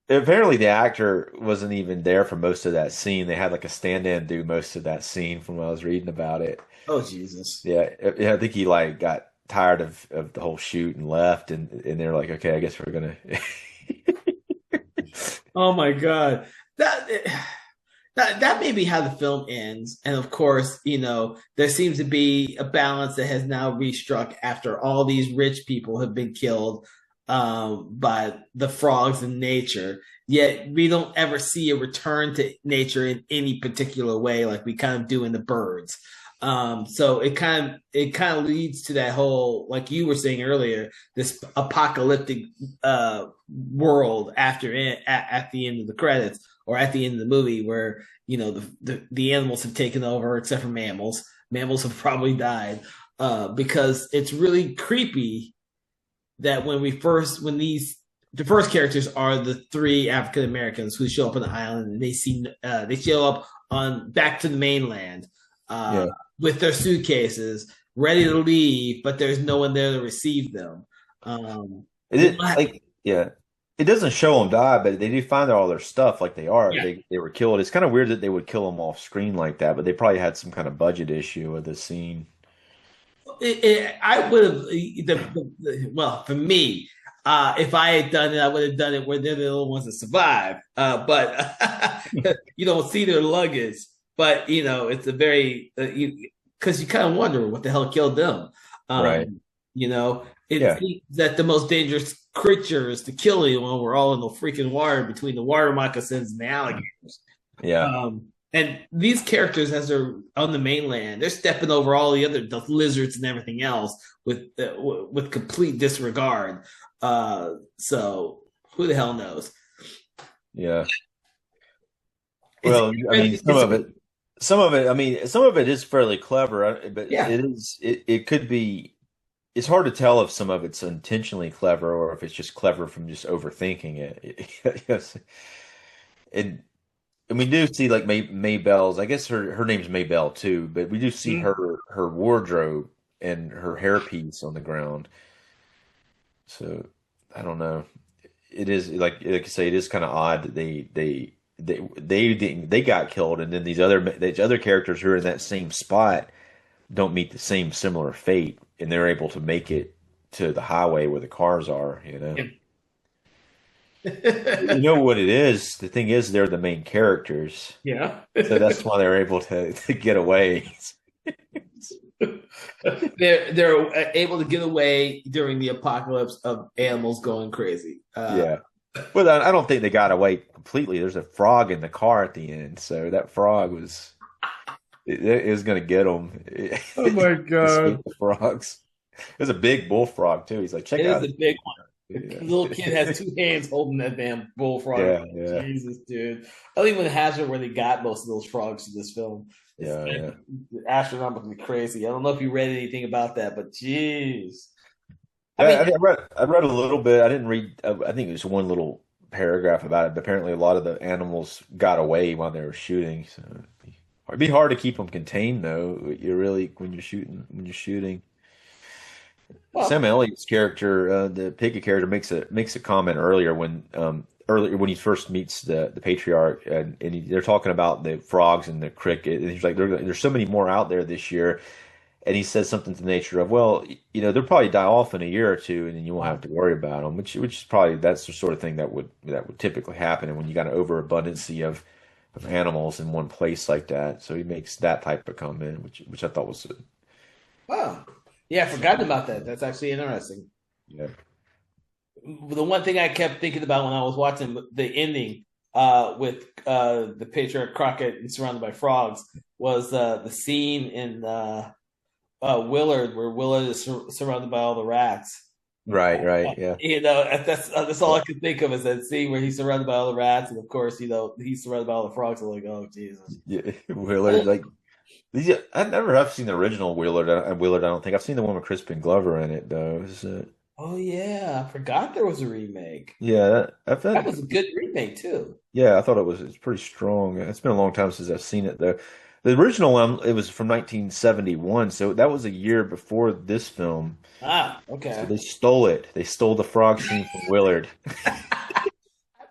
apparently the actor wasn't even there for most of that scene. They had like a stand-in do most of that scene from what I was reading about it. Oh, Jesus. Yeah, I think he like got tired of the whole shoot and left, and they're like, okay, I guess we're gonna. Oh my God. That that may be how the film ends. And of course, there seems to be a balance that has now restruck after all these rich people have been killed by the frogs in nature. Yet we don't ever see a return to nature in any particular way, like we kind of do in the birds. So it kind of leads to that whole, like you were saying earlier, this apocalyptic world after at the end of the credits or at the end of the movie, where the animals have taken over, except for mammals. Mammals have probably died because it's really creepy that when the first characters are the three African Americans who show up on the island, and they show up on back to the mainland. Yeah. With their suitcases, ready to leave, but there's no one there to receive them. Yeah, it doesn't show them die, but they do find all their stuff like they are. Yeah. They were killed. It's kind of weird that they would kill them off screen like that, but they probably had some kind of budget issue with the scene. I would have well, for me, If I had done it, I would have done it where they're the only ones that survive. But you don't see their luggage. But it's a very because you kind of wonder what the hell killed them. Right. Um, it Yeah. seems that the most dangerous creatures to kill anyone were all in the freaking water between the water moccasins and the alligators. Yeah. And these characters, as they're on the mainland, they're stepping over all the lizards and everything else with complete disregard. So who the hell knows? Yeah. It's Well, I mean, it's I mean, some of it is fairly clever, but yeah. it could be, it's hard to tell if some of it's intentionally clever or if it's just clever from just overthinking it. Yes. And we do see like Maybelle's, I guess her name's Maybelle too, but we do see Mhm. her wardrobe and her hairpiece on the ground. So I don't know. It is like I say, it is kind of odd that they got killed, and then these other characters who are in that same spot don't meet the same similar fate, and they're able to make it to the highway where the cars are. You know what it is? The thing is, they're the main characters, Yeah. so that's why they're able to get away. They're able to get away during the apocalypse of animals going crazy. Yeah. Well, I don't think they got away completely. There's a frog in the car at the end, so that frog it was going to get them. Oh my Escape God. the frogs. There's a big bullfrog too. He's like, check It is out a big one. it. The little kid has two hands holding that damn bullfrog. Yeah, yeah, Jesus, dude. I don't even hazard where they got most of those frogs in this film. It's yeah, yeah. astronomically crazy. I don't know if you read anything about that, but jeez. I Yeah, mean, I read a little bit. I didn't read. I think it was one little paragraph about it. But apparently, a lot of the animals got away while they were shooting. So it'd be hard to keep them contained, though. You're really when you're shooting. well, Sam Elliott's character, the Pickett character, makes a comment earlier when he first meets the patriarch, and they're talking about the frogs and the cricket, and he's like, there's so many more out there this year, and he says something to the nature of, well, they'll probably die off in a year or two, and then you won't have to worry about them, which is probably that's the sort of thing that would typically happen, and when you got an overabundance of animals in one place like that, so he makes that type of comment, which I thought was wow. Yeah, I forgot about that. That's actually interesting. yeah. The one thing I kept thinking about when I was watching the ending with the patriarch Crockett and surrounded by frogs was the scene in Willard where Willard is surrounded by all the rats. Right, right, yeah. That's all I could think of is that scene where he's surrounded by all the rats, and of course, he's surrounded by all the frogs. I'm like, oh Jesus. Yeah, Willard, like I never have seen the original Willard. Willard, I don't think I've seen the one with Crispin Glover in it though. Oh yeah, I forgot there was a remake. Yeah, I've That had, was a good remake too. yeah, I thought it's pretty strong. It's been a long time since I've seen it though. The original one, it was from 1971, so that was a year before this film. Ah, So okay. they stole it. They stole the frog scene from Willard. I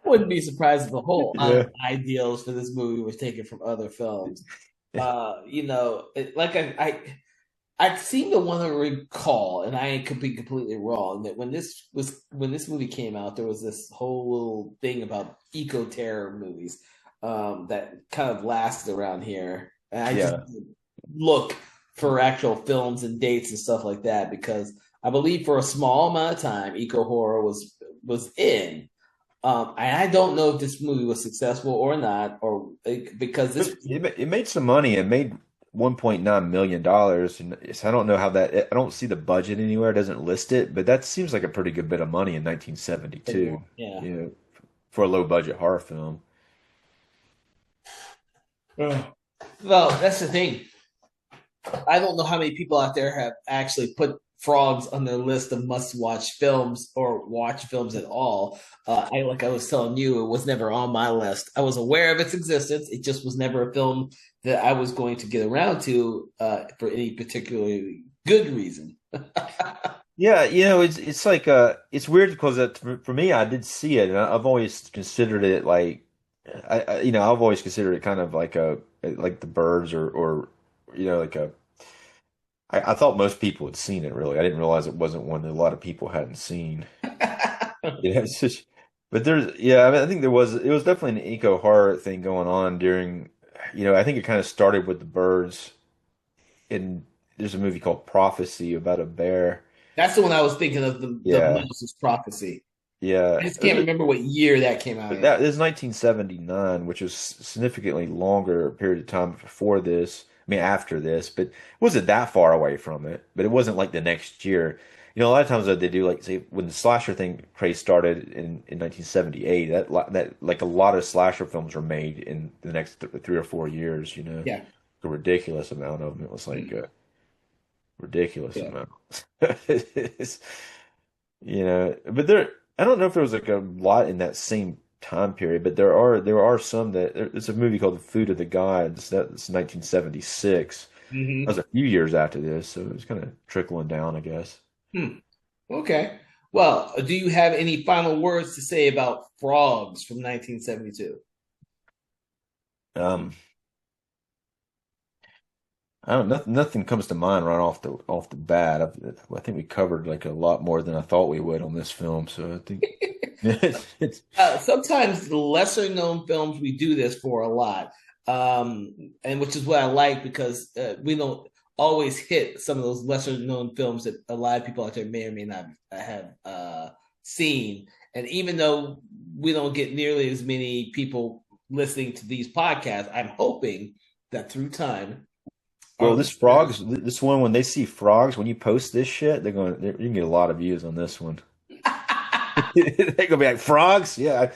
wouldn't be surprised if the whole Yeah. ideals for this movie was taken from other films. Like I seem to want to recall, and I could be completely wrong, that when this movie came out, there was this whole little thing about eco terror movies that kind of lasted around here, and I just Yeah. look for actual films and dates and stuff like that because I believe for a small amount of time, eco horror was in. And I don't know if this movie was successful or not, or because this. It made some money. It made $1.9 million, and so I don't know how that. I don't see the budget anywhere. It doesn't list it, but that seems like a pretty good bit of money in 1972. Yeah. You know, for a low budget horror film. Ugh. Well, that's the thing. I don't know how many people out there have actually put frogs on their list of must-watch films or watch films at all. Like I was telling you, it was never on my list. I was aware of its existence. It just was never a film that I was going to get around to for any particularly good reason. Yeah, it's like it's weird because for me, I did see it, and I've always considered it like I've always considered it kind of like like the birds like a. I thought most people had seen it. Really, I didn't realize it wasn't one that a lot of people hadn't seen. Yeah, it's just, but there's, yeah, I mean, I think it was definitely an eco horror thing going on during, I think it kind of started with the birds. And there's a movie called Prophecy about a bear. That's the one I was thinking of, the Yeah, Moses prophecy. yeah. I just can't remember what year that came out But in. that is 1979, which was significantly longer period of time before this. I mean, after this, but it wasn't that far away from it. But it wasn't like the next year. A lot of times that they do, like, say, when the slasher thing craze started in 1978, that like a lot of slasher films were made in the next th 3 or 4 years. Yeah. A ridiculous amount of them. It was like a ridiculous Yeah. amount. It's, but I don't know if there was like a lot in that same time period, but there are some there's a movie called The Food of the Gods that's 1976. That Hmm. was a few years after this, so it was kind of trickling down, I guess. Hmm. Okay. Well, do you have any final words to say about Frogs from 1972? Um, I don't nothing comes to mind right off the bat. I think we covered like a lot more than I thought we would on this film, so I think it's Sometimes the lesser known films we do this for a lot, and which is what I like because we don't always hit some of those lesser known films that a lot of people out there may or may not have seen. And even though we don't get nearly as many people listening to these podcasts, I'm hoping that through time, our well, listeners. this one when they see frogs, when you post this shit, you can get a lot of views on this one. They're gonna be like frogs, yeah.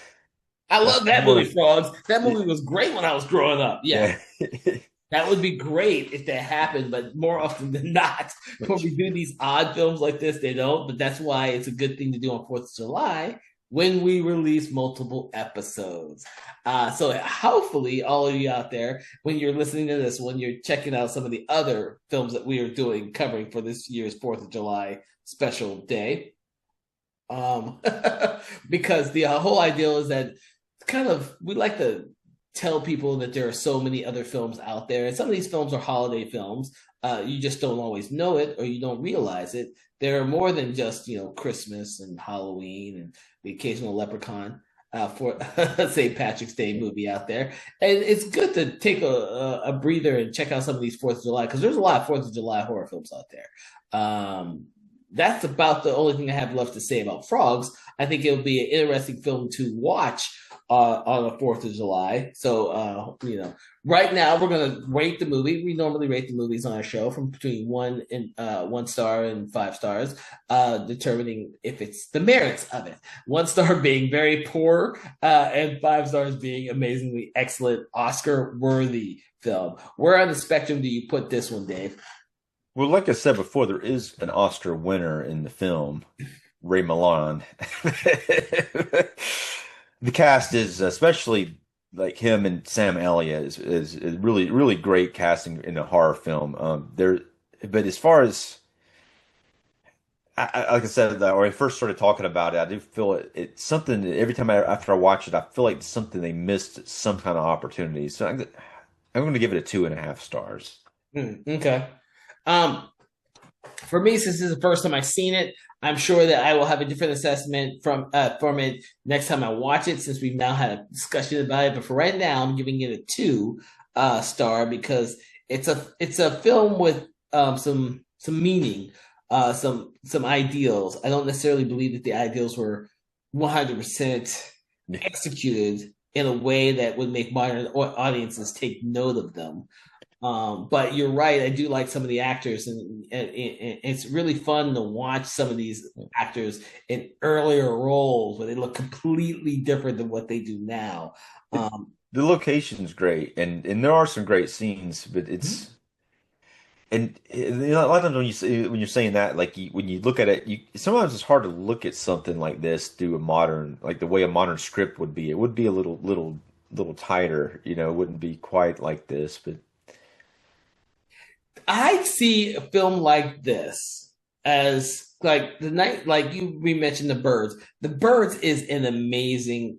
I That's love that movie, more, Frogs. That movie was great when I was growing up. Yeah, yeah. that would be great if that happened, but more often than not, when we do these odd films like this, they don't. But that's why it's a good thing to do on 4th of July when we release multiple episodes. So hopefully, all of you out there, when you're listening to this, when you're checking out some of the other films that we are doing, covering for this year's 4th of July special day, um, because the whole idea is that kind of we like to tell people that there are so many other films out there, and some of these films are holiday films. You just don't always know it, or you don't realize it. There are more than just Christmas and Halloween and the occasional Leprechaun for St. Patrick's Day movie out there, and it's good to take a breather and check out some of these 4th of July because there's a lot of 4th of July horror films out there. That's about the only thing I have left to say about Frogs. I think it'll be an interesting film to watch on the 4th of July. So, right now we're going to rate the movie. We normally rate the movies on our show from between 1 star and 5 stars, determining if it's the merits of it. 1 star being very poor, and 5 stars being amazingly excellent, Oscar worthy film. Where on the spectrum do you put this one, Dave? Well, like I said before, there is an Oscar winner in the film, Ray Milland. The cast is especially like him and Sam Elliott is really really great casting in a horror film. But as far as like I said, or I first started talking about it, I do feel it's something that every time after I watch it, I feel like it's something they missed some kind of opportunity. So I'm going to give it a 2.5 stars. Okay. Um, for me, since this is the first time I've seen it, I'm sure that I will have a different assessment from it next time I watch it. Since we've now had a discussion about it, but for right now, I'm giving it a 2 star because it's a film with some meaning, some ideals. I don't necessarily believe that the ideals were 100% executed in a way that would make modern audiences take note of them. But you're right. I do like some of the actors, and it's really fun to watch some of these actors in earlier roles where they look completely different than what they do now. The location's great, and there are some great scenes, but it's and a lot of times when you're saying that, like when you look at it, sometimes it's hard to look at something like this through a modern, like the way a modern script would be. It would be a little tighter, it wouldn't be quite like this, but I see a film like this as like the night, like we mentioned, The Birds. The Birds is an amazing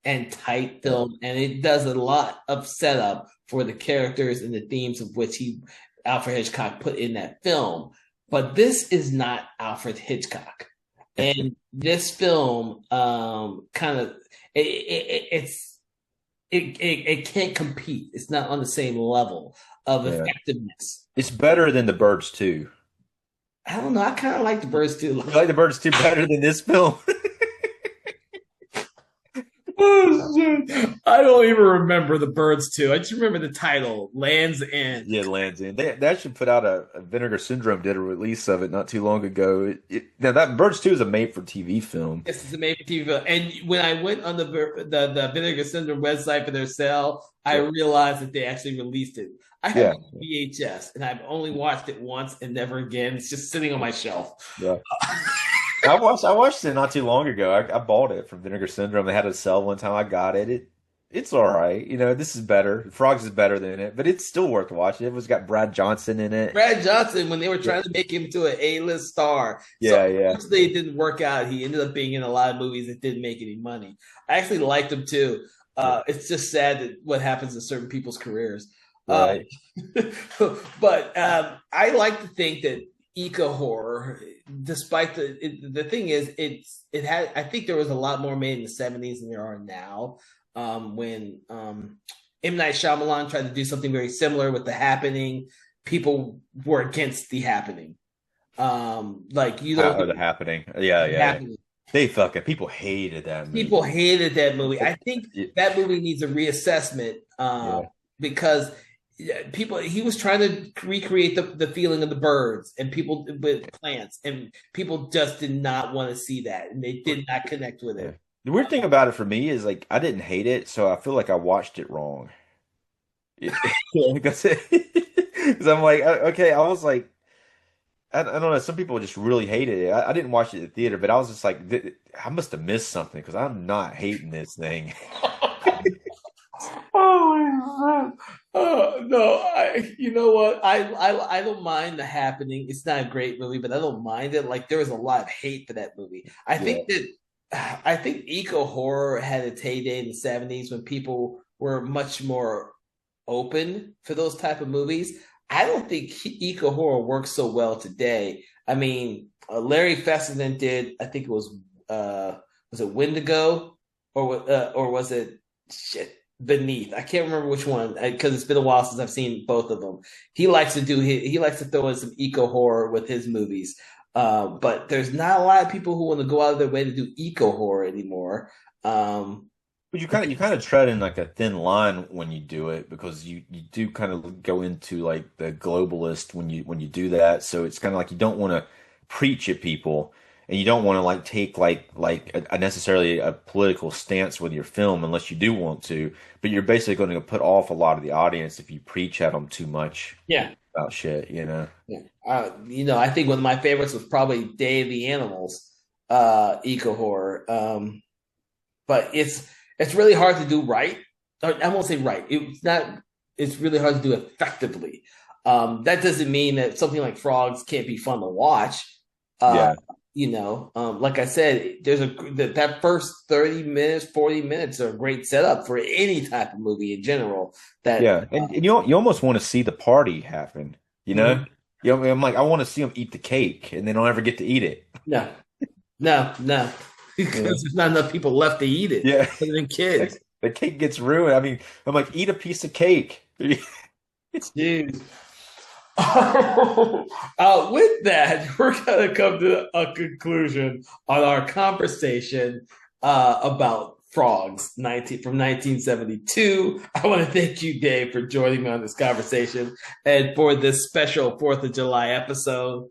and tight yeah. film, and it does a lot of setup for the characters and the themes of which Alfred Hitchcock put in that film. But this is not Alfred Hitchcock. And this film kind of it's it can't compete. It's not on the same level of Yeah. effectiveness. It's better than The Birds too. I don't know. I kind of like the Birds too. You like The Birds too better than this film? Oh, shit. I don't even remember the Birds too. I just remember the title, Land's End. Yeah, Lands In. They actually put out a Vinegar Syndrome did a release of it not too long ago. Now that Birds 2 is a made for TV film. Yes, it's a made for TV film. And when I went on the Vinegar Syndrome website for their sale, I Yeah. realized that they actually released it. I have Yeah. it on VHS, and I've only watched it once and never again. It's just sitting on my shelf. Yeah. I watched it not too long ago. I bought it from Vinegar Syndrome. They had a sale one time. I got it. It's all right. This is better. Frogs is better than it, but it's still worth watching. It was got Brad Johnson in it. Brad Johnson, when they were Yeah. trying to make him to an A-list star, so Yeah, yeah. unfortunately it didn't work out. He ended up being in a lot of movies that didn't make any money. I actually liked him too. Yeah. It's just sad that what happens in certain people's careers. Uh, Right. but I like to think that eco horror, despite the thing is, it had. I think there was a lot more made in the '70s than there are now. When M. Night Shyamalan tried to do something very similar with The Happening, people were against The Happening. Like you don't The Happening. Yeah, The yeah. Happening. They fucking people hated that People movie. hated that movie. I think Yeah, that movie needs a reassessment yeah, because people he was trying to recreate the feeling of the birds and people with plants, and people just did not want to see that, and they did not connect with yeah. it. The weird thing about it for me is like I didn't hate it, so I feel like I watched it wrong. Because I'm like, okay, I was like, I don't know. Some people just really hated it. I didn't watch it at the theater, but I was just like, I must have missed something because I'm not hating this thing. Oh, no, you know what? I don't mind The Happening. It's not a great movie, but I don't mind it. Like there was a lot of hate for that movie. Yeah, I think eco horror had its heyday in the '70s when people were much more open for those type of movies. I don't think eco horror works so well today. I mean, Larry Fessenden did. I think it was it Wendigo or was it shit Beneath? I can't remember which one because it's been a while since I've seen both of them. He likes to throw in some eco horror with his movies. But there's not a lot of people who want to go out of their way to do eco horror anymore. Um, but you kind of tread in like a thin line when you do it because you do kind of go into like the globalist when you do that. So it's kind of like you don't want to preach at people and you don't want to like take like a necessarily a political stance with your film unless you do want to. But you're basically going to put off a lot of the audience if you preach at them too much yeah. about shit. Yeah. I think one of my favorites was probably Day of the Animals, eco horror. But it's really hard to do right. I won't say right. It's not. It's really hard to do effectively. That doesn't mean that something like Frogs can't be fun to watch. Uh, Yeah. like I said, that first 30 minutes, 40 minutes are a great setup for any type of movie in general. That Yeah, and you almost want to see the party happen, you know? Mhm. I'm like, I want to see them eat the cake, and they don't ever get to eat it. No, no, because Yeah, there's not enough people left to eat it yeah. other than kids. The cake gets ruined. I mean, I'm like, eat a piece of cake. Dude. With that, we're going to come to a conclusion on our conversation about frogs 19 from 1972. I want to thank you, Dave, for joining me on this conversation and for this special 4th of July episode.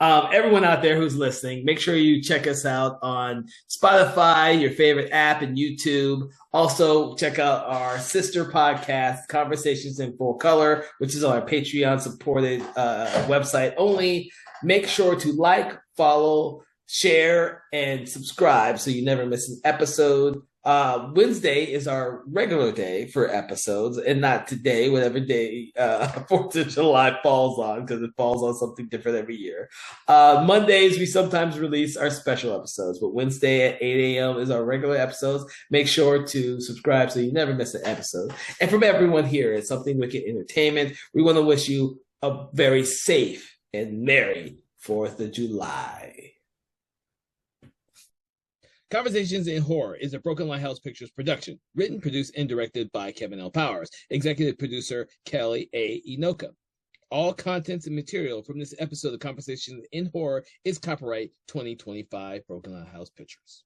Everyone out there who's listening, make sure you check us out on Spotify, your favorite app, and YouTube. Also, check out our sister podcast, Conversations in Full Color, which is on our Patreon supported website only. Make sure to like, follow, share, and subscribe so you never miss an episode. Wednesday is our regular day for episodes, and not today, whatever day 4th of July falls on, because it falls on something different every year. Mondays, we sometimes release our special episodes, but Wednesday at 8 a.m. is our regular episodes. Make sure to subscribe so you never miss an episode. And from everyone here at Something Wicked Entertainment, we want to wish you a very safe and merry 4th of July. Conversations in Horror is a Broken Lighthouse Pictures production, written, produced, and directed by Kevin L. Powers, executive producer Kelly A. Inoka. All contents and material from this episode of Conversations in Horror is copyright 2025 Broken Lighthouse Pictures.